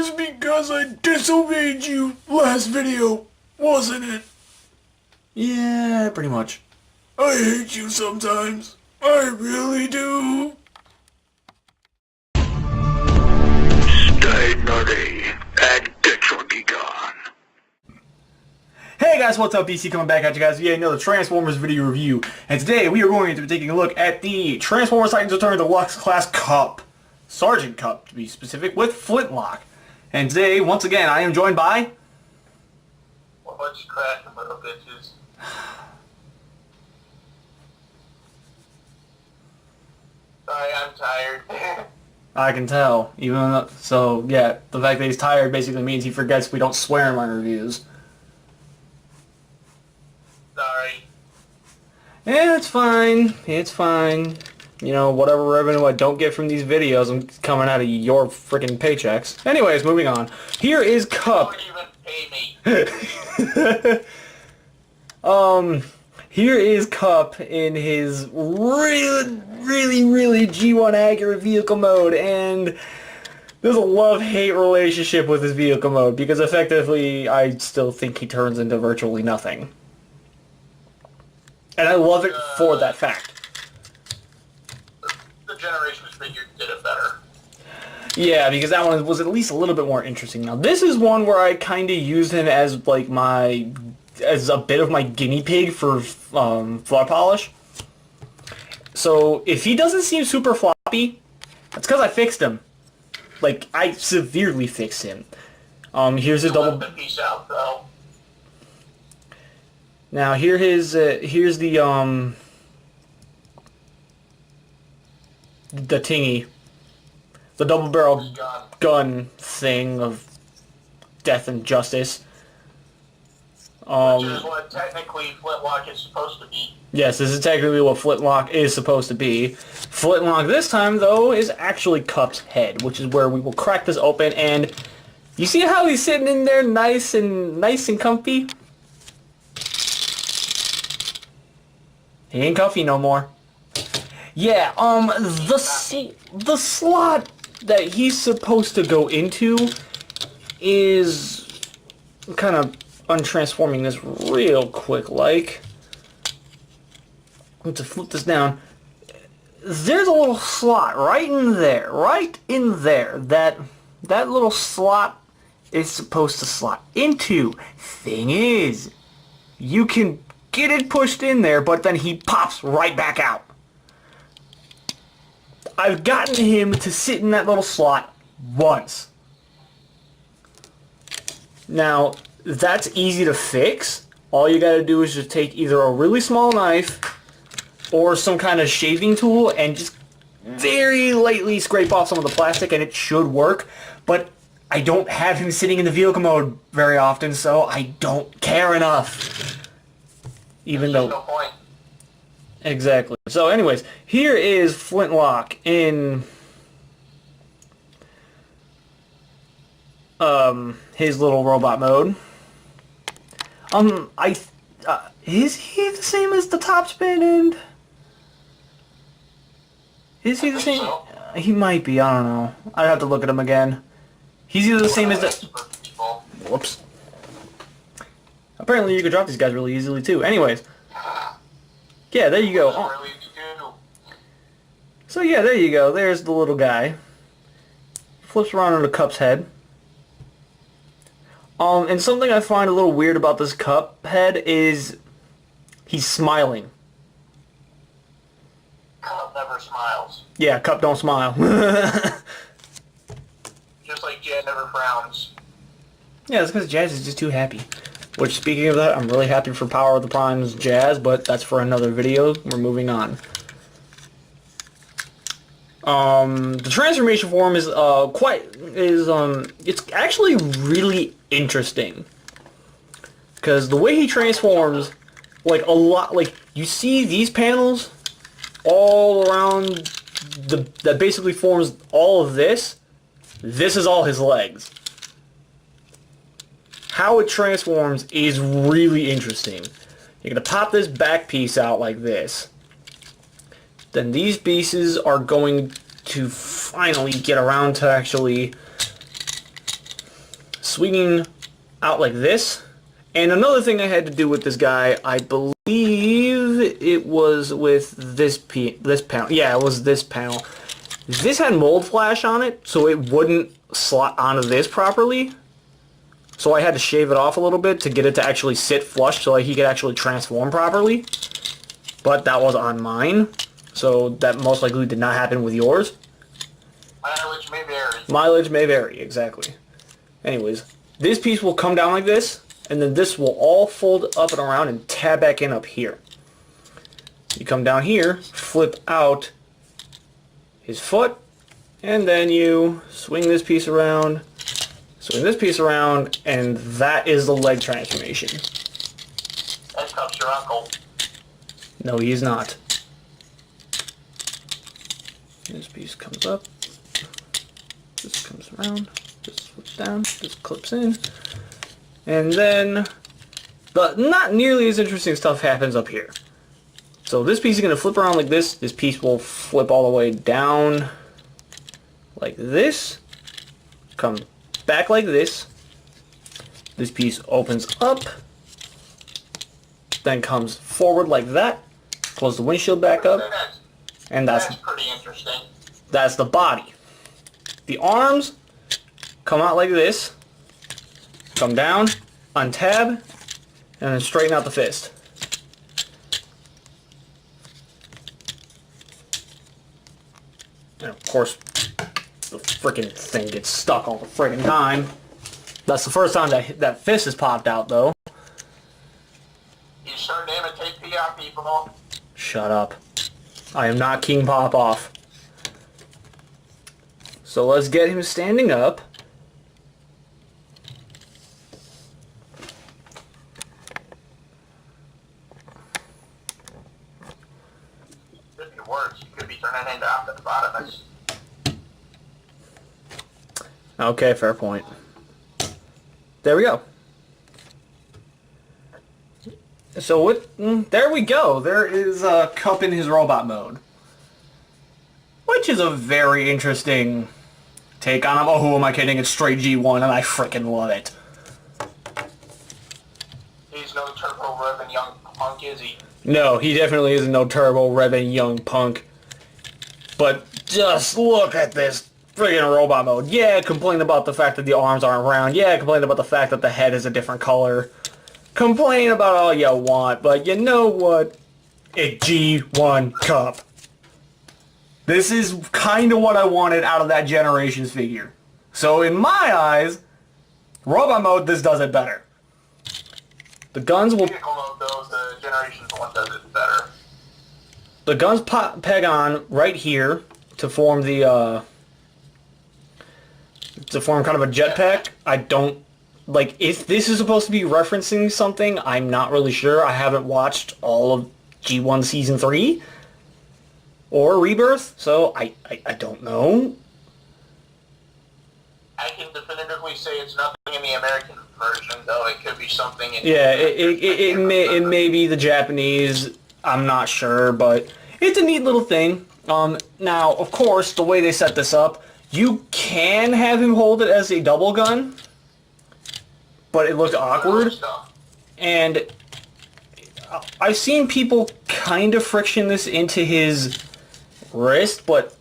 was because I disobeyed you last video, wasn't it? Yeah, pretty much. I hate you sometimes. I really do. Stay nutty and get your geek on. Hey guys, what's up? BC coming back at you guys. Yeah, another Transformers video review. And today we are going to be taking a look at the Transformers Titans Return Deluxe Class Cup. Seargent Cup, to be specific, with Flintlock. And today, once again, I am joined by... A bunch of crashing little bitches. Sorry, I'm tired. I can tell. Even though, so, yeah, the fact that he's tired basically means he forgets we don't swear in my reviews. Sorry. Yeah, it's fine. It's fine. You know, whatever revenue I don't get from these videos, I'm coming out of your freaking paychecks. Anyways, moving on. Here is Cup. Don't even pay me. Here is Cup in his really G1 accurate vehicle mode, and there's a love-hate relationship with his vehicle mode, because effectively, I still think he turns into virtually nothing. And I love it for that fact. The Generations figure did it better. Yeah, because that one was at least a little bit more interesting. Now, this is one where I kind of used him as, like, as a bit of my guinea pig for floor polish. So, if he doesn't seem super floppy, that's because I fixed him. Like, I severely fixed him. Here's a double... The piece out, though. Now, here's the tingy. The double-barrel gun thing of death and justice. Which is what technically Flintlock is supposed to be. Yes, this is technically what Flintlock is supposed to be. Flintlock this time, though, is actually Cup's head, which is where we will crack this open, and you see how he's sitting in there nice and comfy? He ain't comfy no more. Yeah, the slot that he's supposed to go into is kind of untransforming this real quick, like. I'm going to flip this down. There's a little slot right in there. That little slot is supposed to slot into. Thing is, you can get it pushed in there, but then he pops right back out. I've gotten him to sit in that little slot once. Now, that's easy to fix. All you gotta do is just take either a really small knife or some kind of shaving tool and just very lightly scrape off some of the plastic and it should work. But I don't have him sitting in the vehicle mode very often, so I don't care enough. Even though... No point. Exactly. So anyways, here is Flintlock in his little robot mode. Is he the same as the top spin end? Is he the same? So. He might be, I don't know. I'd have to look at him again. He's either the same as the... Whoops. Apparently you can drop these guys really easily too. Anyways. Yeah, there you go. Oh. So yeah, there you go. There's the little guy. Flips around on the Cup's head. And something I find a little weird about this Cup head is he's smiling. Cup never smiles. Yeah, Cup don't smile. Just like Jazz never frowns. Yeah, it's because Jazz is just too happy. Which, speaking of that, I'm really happy for Power of the Prime's Jazz, but that's for another video. We're moving on. The transformation form is it's actually really interesting. Because the way he transforms, like, you see these panels all around, that basically forms all of this. This is all his legs. How it transforms is really interesting. You're going to pop this back piece out like this. Then these pieces are going to finally get around to actually swinging out like this. And another thing I had to do with this guy, I believe it was with this panel. Yeah, it was this panel. This had mold flash on it, so it wouldn't slot onto this properly. So I had to shave it off a little bit to get it to actually sit flush so he could actually transform properly. But that was on mine, so that most likely did not happen with yours. Mileage may vary. Mileage may vary, exactly. Anyways, this piece will come down like this, and then this will all fold up and around and tab back in up here. You come down here, flip out his foot, and then you swing this piece around, and that is the leg transformation. That comes your uncle. No, he is not. This piece comes up, this comes around, this flips down, this clips in, and then the not nearly as interesting stuff happens up here. So this piece is going to flip around like this. This piece will flip all the way down like this, come back like this. This piece opens up, then comes forward like that, close the windshield back up, and That's pretty interesting. that's the body. The arms come out like this, come down, untab, and then straighten out the fist. And of course, the freaking thing gets stuck all the freaking time. That's the first time that fist has popped out, though. You starting to imitate PR people. Shut up. I am not King Pop-Off. So let's get him standing up. Could be worse. You could be turning into Optimus. Okay, fair point. There we go. So there we go. There is Cup in his robot mode. Which is a very interesting take on him. Oh, who am I kidding? It's straight G1 and I freaking love it. He's no turbo revving young punk, is he? No, he definitely isn't no turbo revving young punk. But just look at this friggin' robot mode. Yeah, complain about the fact that the arms aren't round. Yeah, complain about the fact that the head is a different color. Complain about all you want, but you know what? It's G1 Cup. This is kind of what I wanted out of that Generations figure. So in my eyes, robot mode, this does it better. The guns will... Vehicle mode, though, the Generations one does it better. The guns peg on right here to form the, to form kind of a jetpack. I don't... Like, if this is supposed to be referencing something, I'm not really sure. I haven't watched all of G1 Season 3 or Rebirth, so I don't know. I can definitively say it's nothing in the American version, though it could be something in... Yeah, it may be the Japanese, I'm not sure, but it's a neat little thing. Now, of course, the way they set this up, you can have him hold it as a double gun, but it looked awkward, and I've seen people kind of friction this into his wrist, but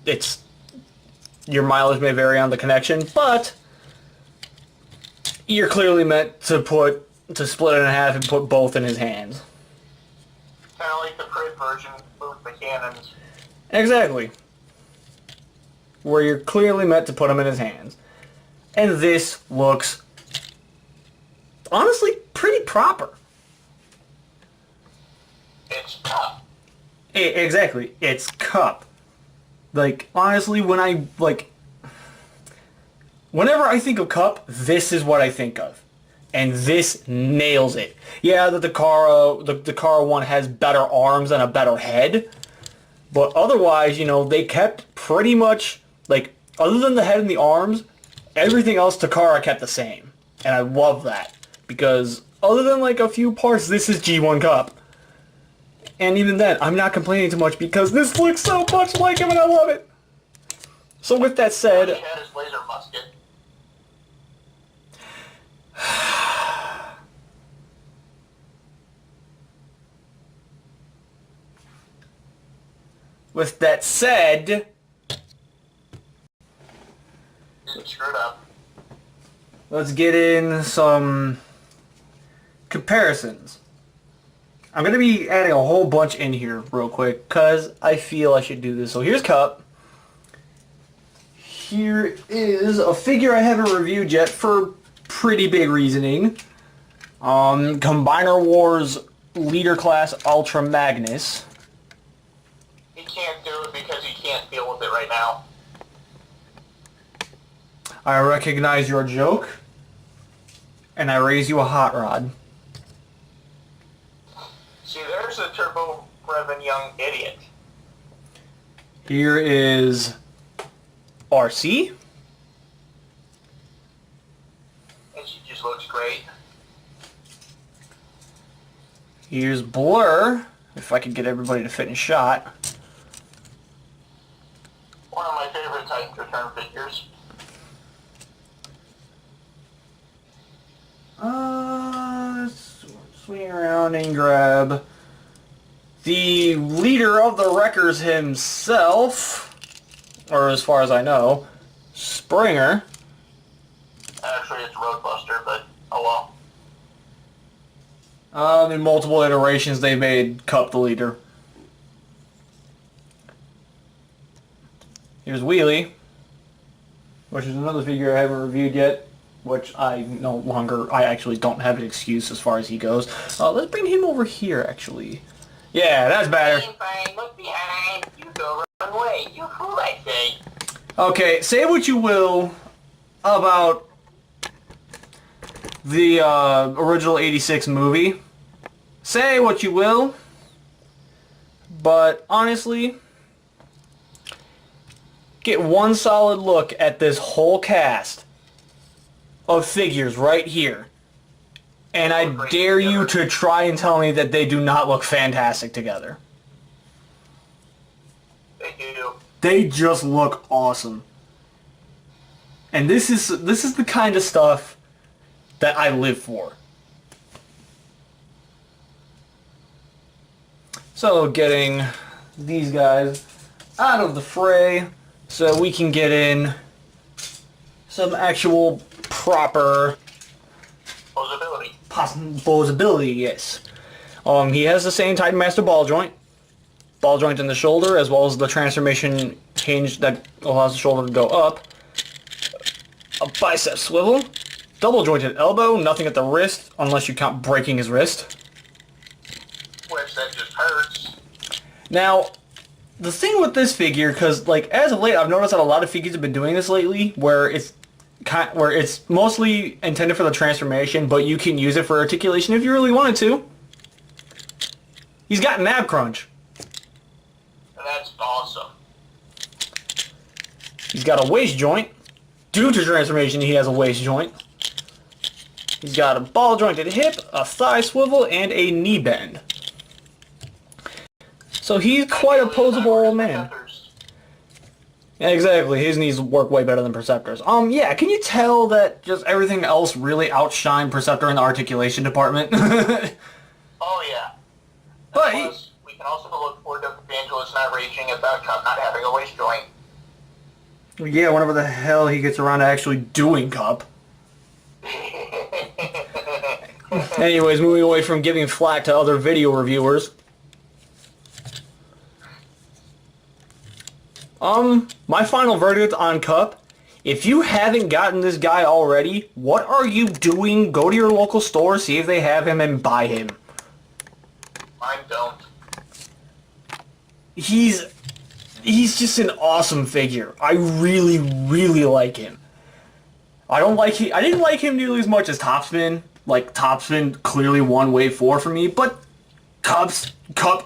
it's... Your mileage may vary on the connection, but you're clearly meant to split it in half and put both in his hands. Kind of like the Crit version with the cannons. Exactly. Where you're clearly meant to put them in his hands. And this looks, honestly, pretty proper. It's Cup. Exactly. It's Cup. Like, honestly, whenever I think of Cup, this is what I think of. And this nails it. Yeah, the Dakara one has better arms and a better head. But otherwise, you know, they kept pretty much, like, other than the head and the arms, everything else Takara kept the same. And I love that. Because other than, like, a few parts, this is G1 Cup. And even then, I'm not complaining too much because this looks so much like him and I love it. So with that said... He had his laser musket. with that said, Screwed up. let's get in some comparisons. I'm going to be adding a whole bunch in here real quick because I feel I should do this. So here's Cup. Here is a figure I haven't reviewed yet for pretty big reasoning. Combiner Wars Leader Class Ultra Magnus. He can't do it because he can't deal with it right now. I recognize your joke, and I raise you a hot rod. See, there's a turbo revving young idiot. Here is RC. And she just looks great. Here's Blur, if I could get everybody to fit in shot. One of my favorite Titan return figures. Swing around and grab the leader of the Wreckers himself, or as far as I know, Springer. Actually, it's Roadbuster, but oh well. In multiple iterations, they made Cup the leader. Here's Wheelie, which is another figure I haven't reviewed yet, which I actually don't have an excuse as far as he goes. Let's bring him over here, actually. Yeah, that's better. Fine, look behind. You go run away. You fool, I say. Okay, say what you will about the original 86 movie. Say what you will, but honestly, get one solid look at this whole cast of figures right here. And I dare you to try and tell me that they do not look fantastic together. They do. They just look awesome. And this is the kind of stuff that I live for. So getting these guys out of the fray so we can get some actual proper posability, yes. He has the same Titan Master ball joint in the shoulder, as well as the transformation hinge that allows the shoulder to go up. A bicep swivel, double jointed elbow, nothing at the wrist unless you count breaking his wrist. Which that just hurts. Now, the thing with this figure, because like as of late, I've noticed that a lot of figures have been doing this lately, where it's mostly intended for the transformation, but you can use it for articulation if you really wanted to. He's got an ab crunch. That's awesome. He's got a waist joint. Due to transformation, he has a waist joint. He's got a ball jointed hip, a thigh swivel, and a knee bend. So he's quite a posable old man. Yeah, exactly. His knees work way better than Perceptor's. Yeah, can you tell that just everything else really outshined Perceptor in the articulation department? Oh, yeah. But plus, we can also look forward to Evangelist not raging about Cup not having a waist joint. yeah, whenever the hell he gets around to actually doing Cup. Anyways, moving away from giving flack to other video reviewers. My final verdict on Cup, if you haven't gotten this guy already, what are you doing? Go to your local store, see if they have him, and buy him. Mine don't. He's just an awesome figure. I really, really like him. I didn't like him nearly as much as Topspin. Like, Topspin clearly won Wave 4 for me, but Cup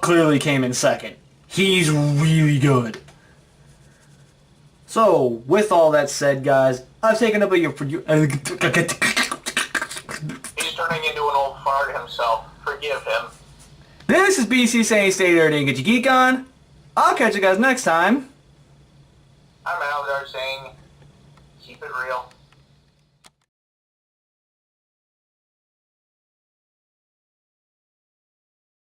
clearly came in second. He's really good. So, with all that said, guys, I've taken up a He's turning into an old fart himself. Forgive him. This is BC saying stay there and get your geek on. I'll catch you guys next time. I'm Aldar saying, keep it real.